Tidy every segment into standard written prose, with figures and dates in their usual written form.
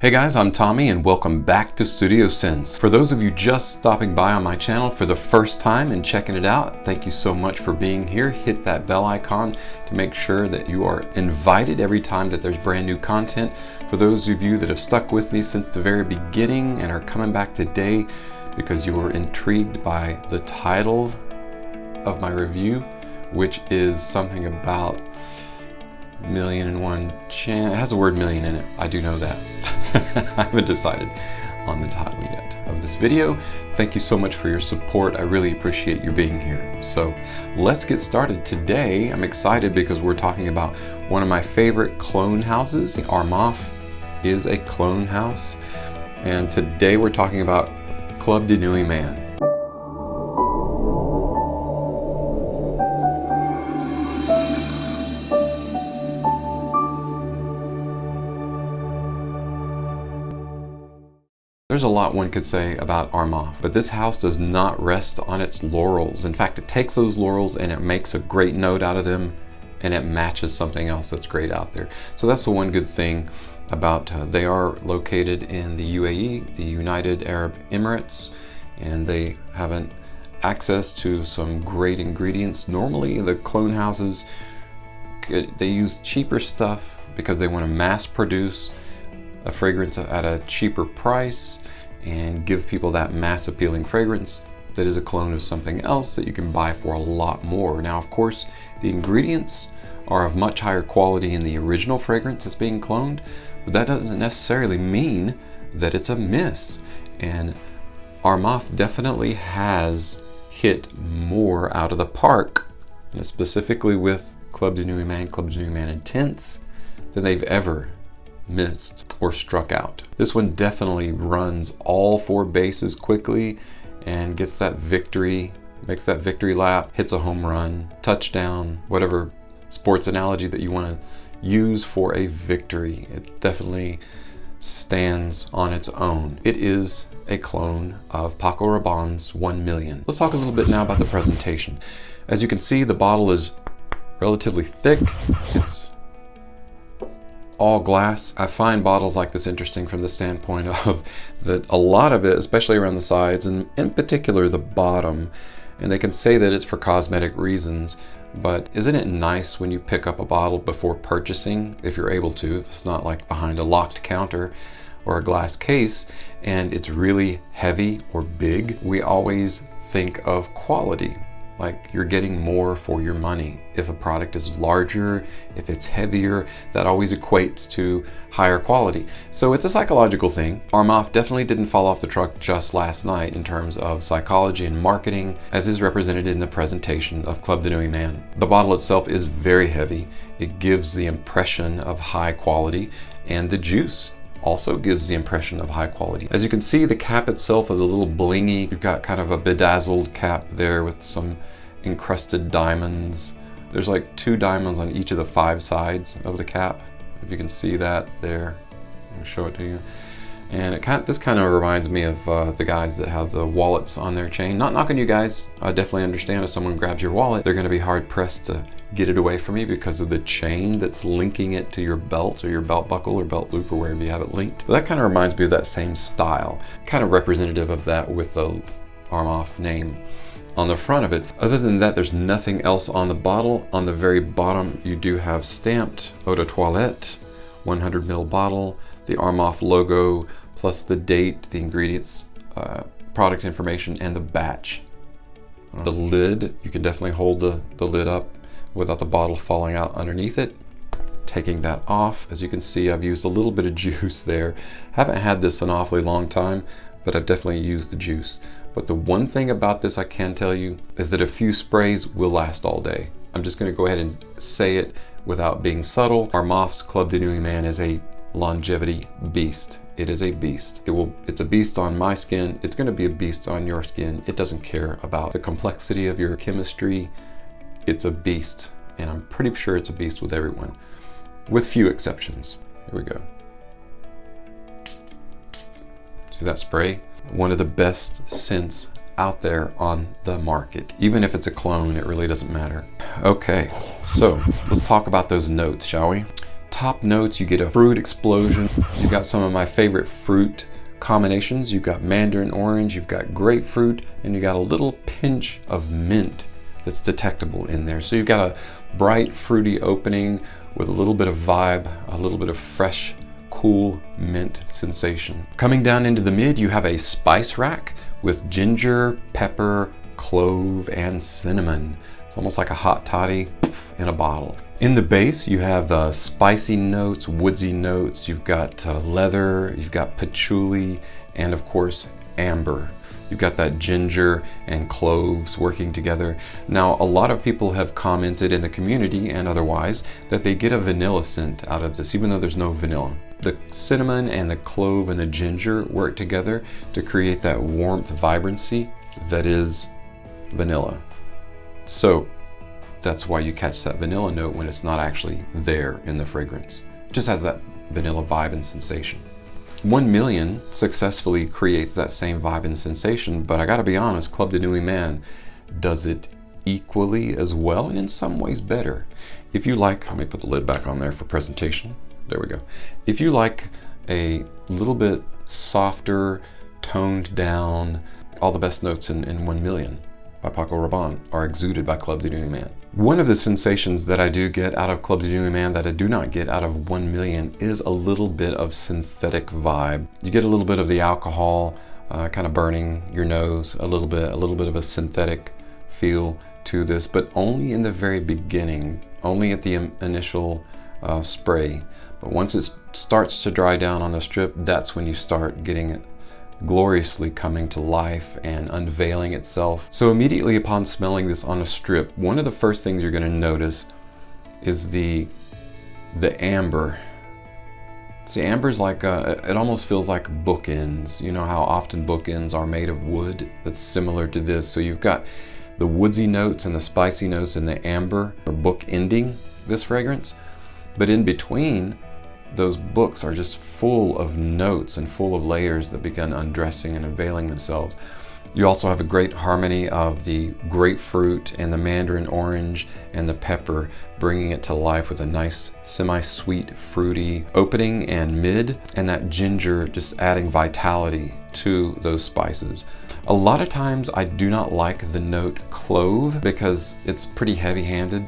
Hey guys, I'm Tommy and welcome back to Studio Sense. For those of you just stopping by on my channel for the first time and checking it out, thank you so much for being here. Hit that bell icon to make sure that you are invited every time that there's brand new content. For those of you that have stuck with me since the very beginning and are coming back today because you were intrigued by the title of my review, which is something about million and one chance. It has the word million in it. I do know that. I haven't decided on the title yet of this video. Thank you so much for your support. I really appreciate you being here. So let's get started. Today I'm excited because we're talking about one of my favorite clone houses. The ARMAF is a clone house, and today we're talking about ClUB de NUIT Man. There's a lot one could say about ARMAF, but this house does not rest on its laurels. In fact, it takes those laurels and it makes a great note out of them, and it matches something else that's great out there. So that's the one good thing about they are located in the UAE, the United Arab Emirates, and they have an access to some great ingredients. Normally the clone houses, they use cheaper stuff because they want to mass produce a fragrance at a cheaper price and give people that mass appealing fragrance that is a clone of something else that you can buy for a lot more. Now, of course, the ingredients are of much higher quality in the original fragrance that's being cloned, but that doesn't necessarily mean that it's a miss. And ARMAF definitely has hit more out of the park, and specifically with ClUB de NUIT Man, ClUB de NUIT Man Intense, than they've ever missed or struck out. This one definitely runs all four bases quickly and gets that victory, makes that victory lap, hits a home run, touchdown, whatever sports analogy that you want to use for a victory. It definitely stands on its own. It is a clone of Paco Rabanne's 1 Million. Let's talk a little bit now about the presentation. As you can see, the bottle is relatively thick. It's all glass. I find bottles like this interesting from the standpoint of that a lot of it, especially around the sides and in particular the bottom, and they can say that it's for cosmetic reasons, but isn't it nice when you pick up a bottle before purchasing, if you're able to, if it's not like behind a locked counter or a glass case and it's really heavy or big? We always think of quality, like you're getting more for your money. If a product is larger, if it's heavier, that always equates to higher quality. So it's a psychological thing. ARMAF definitely didn't fall off the truck just last night in terms of psychology and marketing, as is represented in the presentation of ClUB de NUIT Man. The bottle itself is very heavy. It gives the impression of high quality, and the juice also gives the impression of high quality. As you can see, the cap itself is a little blingy. You've got kind of a bedazzled cap there with some encrusted diamonds. There's like 2 diamonds on each of the 5 sides of the cap. If you can see that there, I'll show it to you. And this kind of reminds me of the guys that have the wallets on their chain. Not knocking you guys. I definitely understand if someone grabs your wallet, they're going to be hard pressed to get it away from you because of the chain that's linking it to your belt or your belt buckle or belt loop or wherever you have it linked. But that kind of reminds me of that same style. Kind of representative of that with the ARMAF name on the front of it. Other than that, there's nothing else on the bottle. On the very bottom, you do have stamped eau de toilette, 100 ml bottle, the ARMAF logo, plus the date, the ingredients, product information, and the batch. The lid, you can definitely hold the lid up without the bottle falling out underneath it. Taking that off, as you can see, I've used a little bit of juice there. Haven't had this an awfully long time, but I've definitely used the juice. But the one thing about this I can tell you is that a few sprays will last all day. I'm just going to go ahead and say it without being subtle. ARMAF's ClUB de NUIT Man is a longevity beast. It is a beast. It's a beast on my skin. It's going to be a beast on your skin. It doesn't care about the complexity of your chemistry. It's a beast, and I'm pretty sure it's a beast with everyone, with few exceptions. Here we go. See that spray? One of the best scents out there on the market. Even if it's a clone, it really doesn't matter. Okay, so let's talk about those notes, shall we? top notes, you get a fruit explosion. You've got some of my favorite fruit combinations. You've got mandarin orange, you've got grapefruit, and you got a little pinch of mint that's detectable in there. So you've got a bright, fruity opening with a little bit of vibe, a little bit of fresh, cool mint sensation. Coming down into the mid, you have a spice rack with ginger, pepper, clove, and cinnamon. It's almost like a hot toddy in a bottle. In the base, you have spicy notes, woodsy notes. You've got leather, you've got patchouli, and of course, amber. You've got that ginger and cloves working together. Now, a lot of people have commented in the community and otherwise that they get a vanilla scent out of this, even though there's no vanilla. The cinnamon and the clove and the ginger work together to create that warmth, vibrancy that is vanilla. So that's why you catch that vanilla note when it's not actually there in the fragrance. It just has that vanilla vibe and sensation. 1 Million successfully creates that same vibe and sensation, but I gotta be honest, ClUB de Nuit Man does it equally as well, and in some ways better. If you like, let me put the lid back on there for presentation. There we go. If you like a little bit softer, toned down, all the best notes in 1 Million by Paco Rabanne are exuded by ClUB de Nuit Man. One of the sensations that I do get out of ClUB de Nuit Man that I do not get out of 1 Million is a little bit of synthetic vibe. You get a little bit of the alcohol kind of burning your nose, a little bit of a synthetic feel to this, but only in the very beginning, only at the initial spray. But once it starts to dry down on the strip, that's when you start getting it gloriously coming to life and unveiling itself. So immediately upon smelling this on a strip, one of the first things you're going to notice is the amber. See, amber's like it almost feels like bookends. You know how often bookends are made of wood? That's similar to this. So you've got the woodsy notes and the spicy notes and the amber are bookending this fragrance, but in between, those books are just full of notes and full of layers that begin undressing and unveiling themselves. You also have a great harmony of the grapefruit and the mandarin orange and the pepper, bringing it to life with a nice semi-sweet, fruity opening and mid, and that ginger just adding vitality to those spices. A lot of times I do not like the note clove because it's pretty heavy-handed.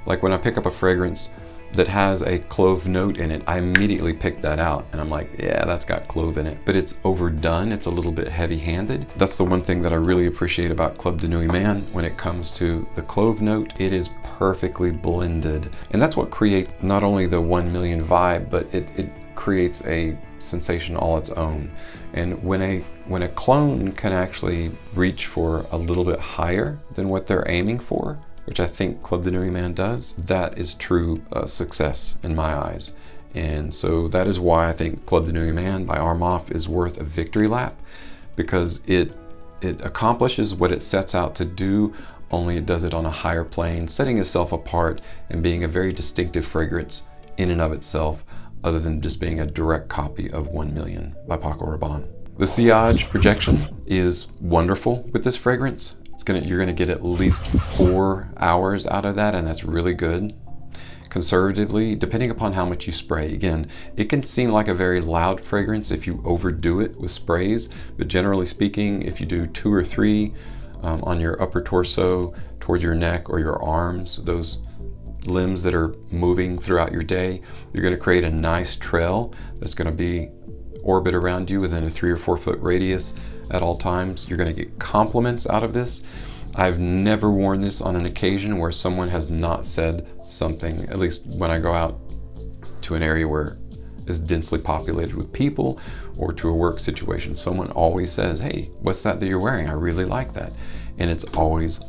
Like when I pick up a fragrance that has a clove note in it, I immediately pick that out and I'm like, yeah, that's got clove in it. But it's overdone, it's a little bit heavy-handed. That's the one thing that I really appreciate about ClUB de Nuit Man when it comes to the clove note. It is perfectly blended. And that's what creates not only the 1 Million vibe, but it creates a sensation all its own. And when a clone can actually reach for a little bit higher than what they're aiming for, which I think ClUB de Nuit Man does, that is true success in my eyes. And so that is why I think ClUB de Nuit Man by ARMAF is worth a victory lap, because it accomplishes what it sets out to do, only it does it on a higher plane, setting itself apart and being a very distinctive fragrance in and of itself, other than just being a direct copy of 1 Million by Paco Rabanne. The sillage projection is wonderful with this fragrance. You're gonna get at least 4 hours out of that, and that's really good. Conservatively, depending upon how much you spray. Again, it can seem like a very loud fragrance if you overdo it with sprays, but generally speaking, if you do 2 or 3 on your upper torso, towards your neck or your arms, those limbs that are moving throughout your day, you're gonna create a nice trail that's gonna be orbit around you within a 3 or 4 foot radius at all times. You're going to get compliments out of this. I've never worn this on an occasion where someone has not said something, at least when I go out to an area where is densely populated with people or to a work situation. Someone always says, hey, what's that you're wearing? I really like that. And it's always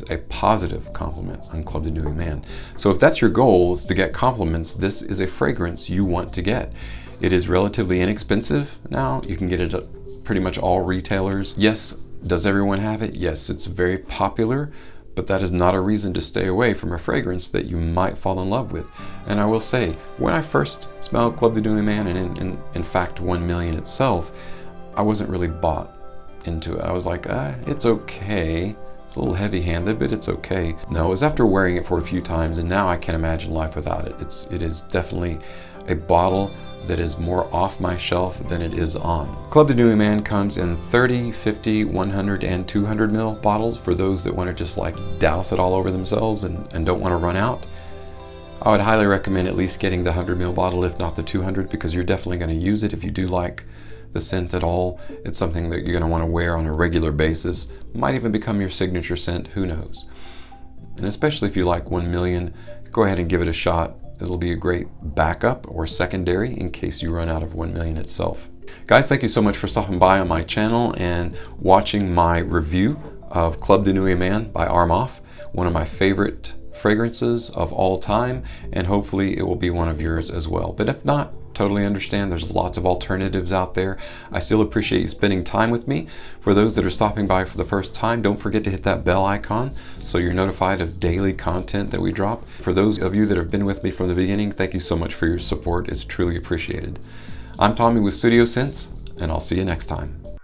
a positive compliment on ClUB de Nuit Man. So if that's your goal, is to get compliments, this is a fragrance you want to get. It is relatively inexpensive now. You can get it at pretty much all retailers. Yes, does everyone have it? Yes, it's very popular, but that is not a reason to stay away from a fragrance that you might fall in love with. And I will say, when I first smelled ClUB de Nuit Man, and in fact 1 Million itself, I wasn't really bought into it. I was like, it's okay. It's a little heavy-handed, but it's okay. No, it was after wearing it for a few times, and now I can't imagine life without it. It is definitely a bottle that is more off my shelf than it is on. ClUB the NUIT Man comes in 30, 50, 100, and 200 ml bottles for those that want to just like douse it all over themselves and don't want to run out. I would highly recommend at least getting the 100 ml bottle, if not the 200, because you're definitely going to use it if you do like the scent at all. It's something that you're going to want to wear on a regular basis. Might even become your signature scent, who knows. And especially if you like 1 million, go ahead and give it a shot. It'll be a great backup or secondary in case you run out of 1 million itself. Guys, thank you so much for stopping by on my channel and watching my review of ClUB the NUIT Man by ARMAF, one of my favorite fragrances of all time, and hopefully it will be one of yours as well. But if not, totally understand. There's lots of alternatives out there. I still appreciate you spending time with me. For those that are stopping by for the first time, don't forget to hit that bell icon so you're notified of daily content that we drop. For those of you that have been with me from the beginning, thank you so much for your support. It's truly appreciated. I'm Tommy with Studio Sense, and I'll see you next time.